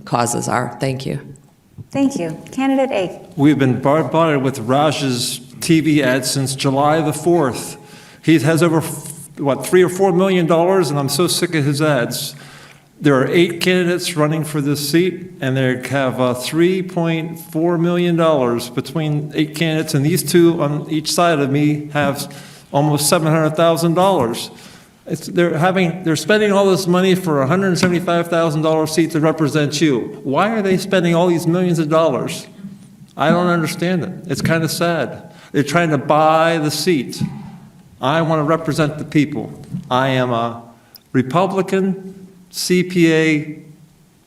causes are. Thank you. Thank you. Candidate A. We've been bombarded with Raj's TV ads since July the 4th. He has over, $3 or $4 million, and I'm so sick of his ads. There are 8 candidates running for this seat, and they have $3.4 million between 8 candidates, and these 2 on each side of me have almost $700,000. They're spending all this money for a $175,000 seat to represent you. Why are they spending all these millions of dollars? I don't understand it. It's kind of sad. They're trying to buy the seat. I want to represent the people. I am a Republican, CPA,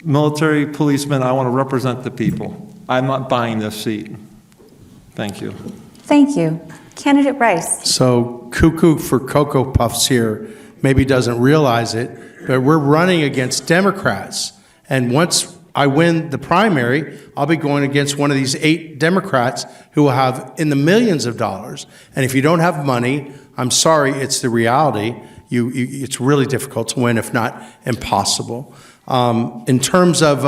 military policeman. I want to represent the people. I'm not buying this seat. Thank you. Thank you. Candidate Rice. So cuckoo for Cocoa Puffs here maybe doesn't realize it, but we're running against Democrats. And once I win the primary, I'll be going against one of these 8 Democrats who will have in the millions of dollars. And if you don't have money, I'm sorry, it's the reality. It's really difficult to win, if not impossible. In terms of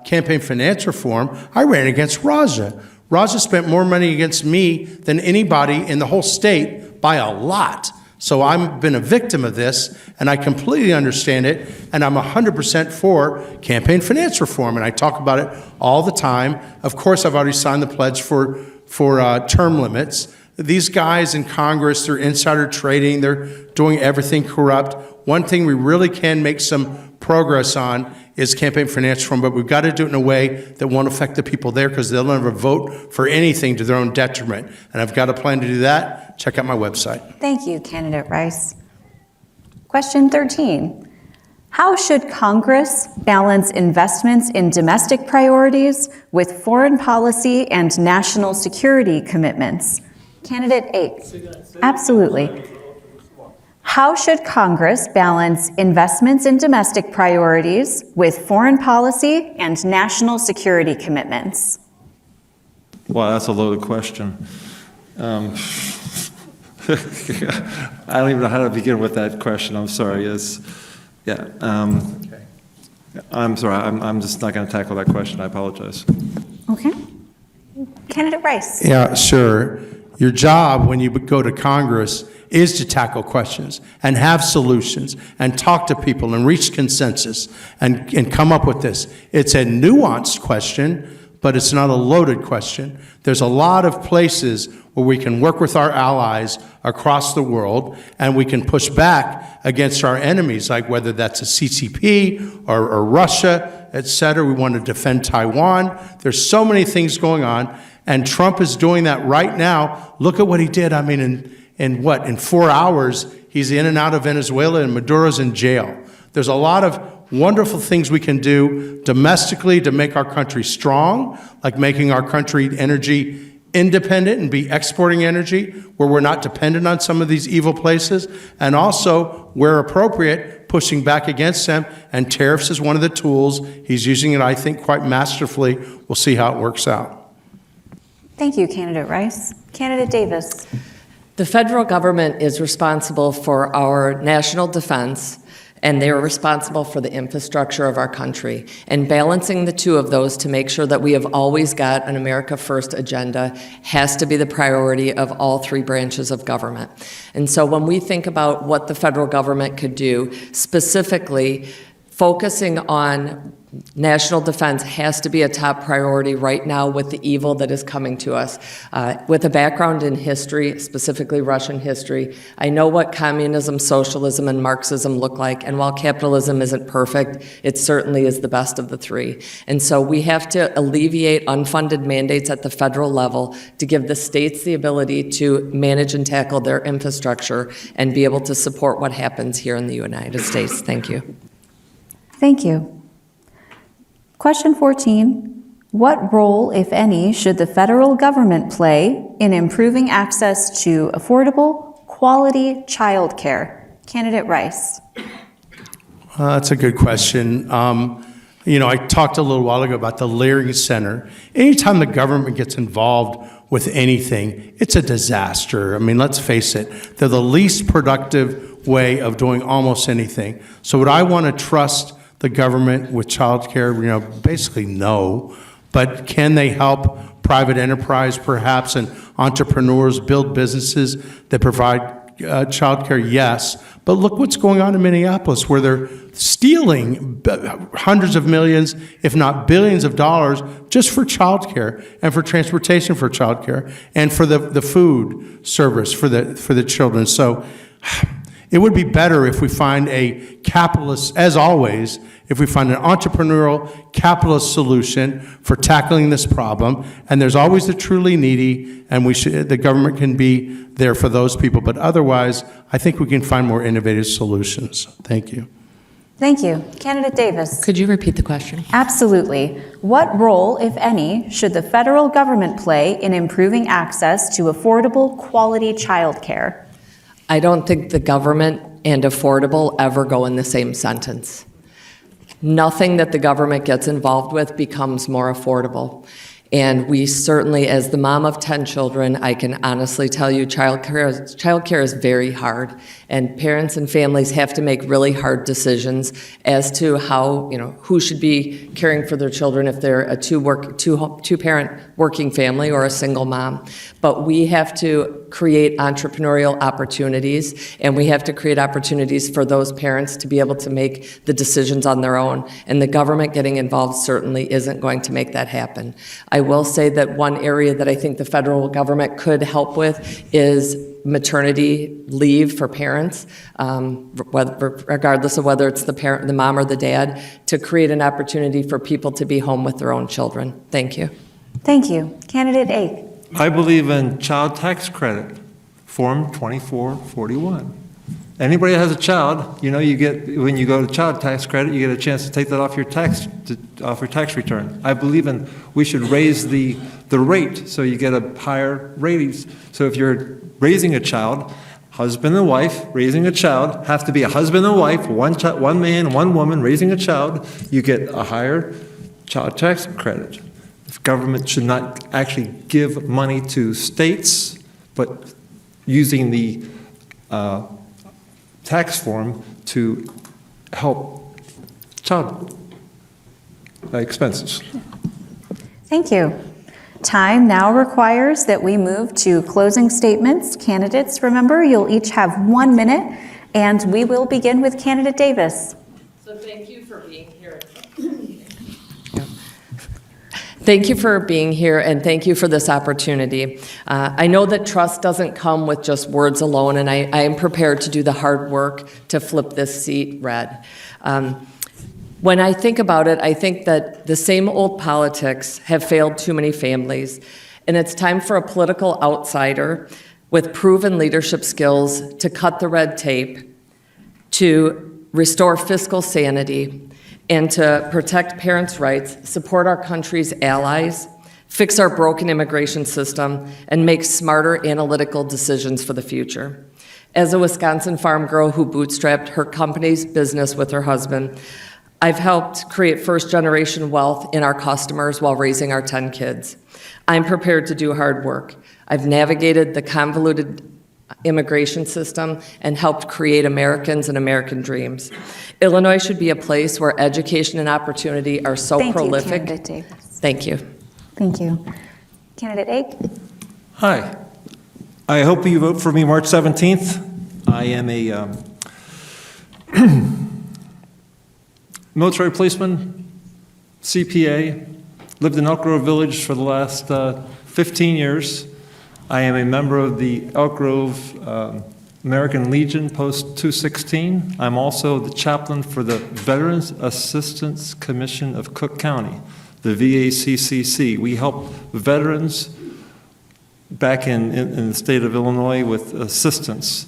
campaign finance reform, I ran against Raja. Raja spent more money against me than anybody in the whole state by a lot. So I've been a victim of this, and I completely understand it, and I'm 100% for campaign finance reform, and I talk about it all the time. Of course, I've already signed the pledge for term limits. These guys in Congress, they're insider trading, they're doing everything corrupt. One thing we really can make some progress on is campaign finance reform, but we've got to do it in a way that won't affect the people there, because they'll never vote for anything to their own detriment. And I've got a plan to do that. Check out my website. Thank you, Candidate Rice. Question 13. How should Congress balance investments in domestic priorities with foreign policy and national security commitments? Candidate A. Absolutely. How should Congress balance investments in domestic priorities with foreign policy and national security commitments? Wow, that's a loaded question. I don't even know how to begin with that question. I'm sorry. I'm sorry. I'm just not going to tackle that question. I apologize. Okay. Candidate Rice. Yeah, sure. Your job when you go to Congress is to tackle questions and have solutions and talk to people and reach consensus and come up with this. It's a nuanced question, but it's not a loaded question. There's a lot of places where we can work with our allies across the world, and we can push back against our enemies, like whether that's a CCP or Russia, et cetera. We want to defend Taiwan. There's so many things going on, and Trump is doing that right now. Look at what he did. I mean, in 4 hours, he's in and out of Venezuela, and Maduro's in jail. There's a lot of wonderful things we can do domestically to make our country strong, like making our country energy independent and be exporting energy where we're not dependent on some of these evil places, and also, where appropriate, pushing back against them, and tariffs is one of the tools. He's using it, I think, quite masterfully. We'll see how it works out. Thank you, Candidate Rice. Candidate Davis. The federal government is responsible for our national defense, and they are responsible for the infrastructure of our country. And balancing the two of those to make sure that we have always got an America First agenda has to be the priority of all 3 branches of government. And so when we think about what the federal government could do, specifically focusing on national defense has to be a top priority right now with the evil that is coming to us. With a background in history, specifically Russian history, I know what communism, socialism, and Marxism look like, and while capitalism isn't perfect, it certainly is the best of the 3. And so we have to alleviate unfunded mandates at the federal level to give the states the ability to manage and tackle their infrastructure and be able to support what happens here in the United States. Thank you. Thank you. Question 14. What role, if any, should the federal government play in improving access to affordable, quality childcare? Candidate Rice. That's a good question. I talked a little while ago about the Leering Center. Anytime the government gets involved with anything, it's a disaster. I mean, let's face it, they're the least productive way of doing almost anything. So would I want to trust the government with childcare? Basically no. But can they help private enterprise perhaps and entrepreneurs build businesses that provide childcare? Yes. But look what's going on in Minneapolis, where they're stealing hundreds of millions, if not billions of dollars just for childcare and for transportation for childcare and for the food service for the children. So it would be better if we find a capitalist, as always, if we find an entrepreneurial capitalist solution for tackling this problem. And there's always the truly needy, and the government can be there for those people. But otherwise, I think we can find more innovative solutions. Thank you. Thank you. Candidate Davis. Could you repeat the question? Absolutely. What role, if any, should the federal government play in improving access to affordable, quality childcare? I don't think the government and affordable ever go in the same sentence. Nothing that the government gets involved with becomes more affordable. And we certainly, as the mom of 10 children, I can honestly tell you childcare is very hard. And parents and families have to make really hard decisions as to how, who should be caring for their children if they're a two-parent working family or a single mom. But we have to create entrepreneurial opportunities, and we have to create opportunities for those parents to be able to make the decisions on their own. And the government getting involved certainly isn't going to make that happen. I will say that one area that I think the federal government could help with is maternity leave for parents, regardless of whether it's the mom or the dad, to create an opportunity for people to be home with their own children. Thank you. Thank you. Candidate Ake. I believe in child tax credit, Form 2441. Anybody that has a child, you get, when you go to child tax credit, you get a chance to take that off your tax return. I believe we should raise the rate so you get a higher raise. So if you're raising a child, husband and wife raising a child have to be a husband and wife, one man, one woman raising a child, you get a higher child tax credit. The government should not actually give money to states, but using the tax form to help child expenses. Thank you. Time now requires that we move to closing statements. Candidates, remember, you'll each have 1 minute, and we will begin with Candidate Davis. So thank you for being here. Thank you for being here, and thank you for this opportunity. I know that trust doesn't come with just words alone, and I am prepared to do the hard work to flip this seat red. When I think about it, I think that the same old politics have failed too many families, and it's time for a political outsider with proven leadership skills to cut the red tape, to restore fiscal sanity, and to protect parents' rights, support our country's allies, fix our broken immigration system, and make smarter analytical decisions for the future. As a Wisconsin farm girl who bootstrapped her company's business with her husband, I've helped create first-generation wealth in our customers while raising our 10 kids. I'm prepared to do hard work. I've navigated the convoluted immigration system and helped create Americans and American dreams. Illinois should be a place where education and opportunity are so prolific. Thank you, Candidate Davis. Thank you. Thank you. Candidate Ake. Hi. I hope you vote for me March 17th. I am a military policeman, CPA, lived in Elk Grove Village for the last 15 years. I am a member of the Elk Grove American Legion Post 216. I'm also the chaplain for the Veterans Assistance Commission of Cook County, the VACCC. We help veterans back in the state of Illinois with assistance.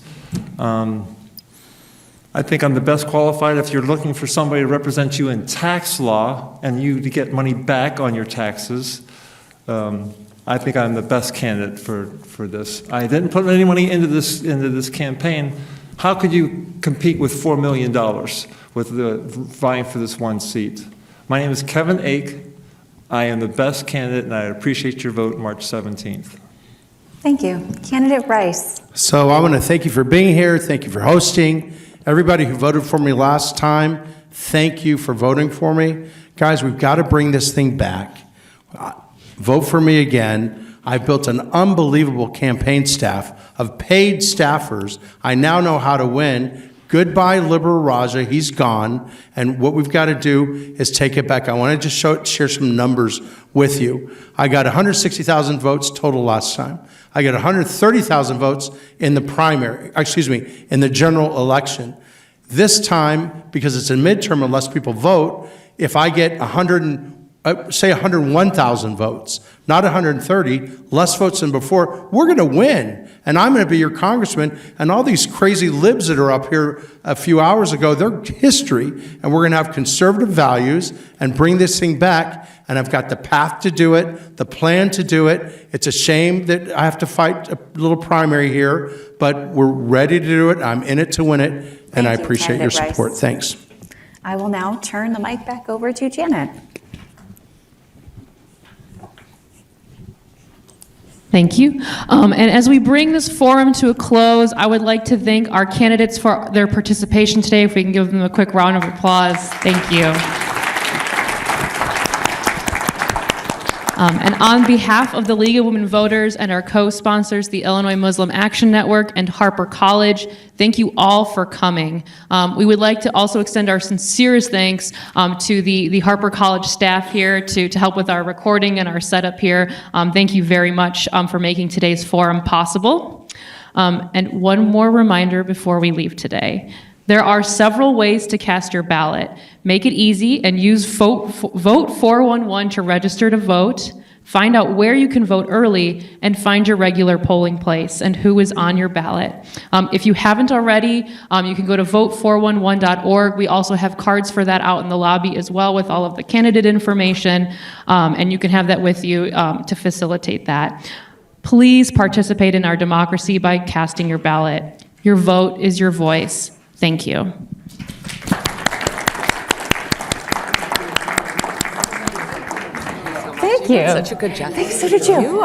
I think I'm the best qualified if you're looking for somebody to represent you in tax law and you to get money back on your taxes. I think I'm the best candidate for this. I didn't put any money into this campaign. How could you compete with $4 million with vying for this one seat? My name is Kevin Ake. I am the best candidate, and I appreciate your vote March 17th. Thank you. Candidate Rice. So I want to thank you for being here. Thank you for hosting. Everybody who voted for me last time, thank you for voting for me. Guys, we've got to bring this thing back. Vote for me again. I've built an unbelievable campaign staff of paid staffers. I now know how to win. Goodbye, Liberal Raja. He's gone. And what we've got to do is take it back. I want to just share some numbers with you. I got 160,000 votes total last time. I got 130,000 votes in the primary, in the general election. This time, because it's a midterm and less people vote, if I get 101,000 votes, not 130, less votes than before, we're going to win. And I'm going to be your congressman. And all these crazy libs that are up here a few hours ago, they're history. And we're going to have conservative values and bring this thing back. And I've got the path to do it, the plan to do it. It's a shame that I have to fight a little primary here, but we're ready to do it. I'm in it to win it. And I appreciate your support. Thanks. I will now turn the mic back over to Janet. Thank you. And as we bring this forum to a close, I would like to thank our candidates for their participation today. If we can give them a quick round of applause. Thank you. And on behalf of the League of Women Voters and our co-sponsors, the Illinois Muslim Action Network and Harper College, thank you all for coming. We would like to also extend our sincerest thanks to the Harper College staff here to help with our recording and our setup here. Thank you very much for making today's forum possible. And one more reminder before we leave today. There are several ways to cast your ballot. Make it easy and use Vote 411 to register to vote. Find out where you can vote early and find your regular polling place and who is on your ballot. If you haven't already, you can go to vote411.org. We also have cards for that out in the lobby as well with all of the candidate information, and you can have that with you to facilitate that. Please participate in our democracy by casting your ballot. Your vote is your voice. Thank you. Thank you. Such a good job. Thanks, so did you. You are.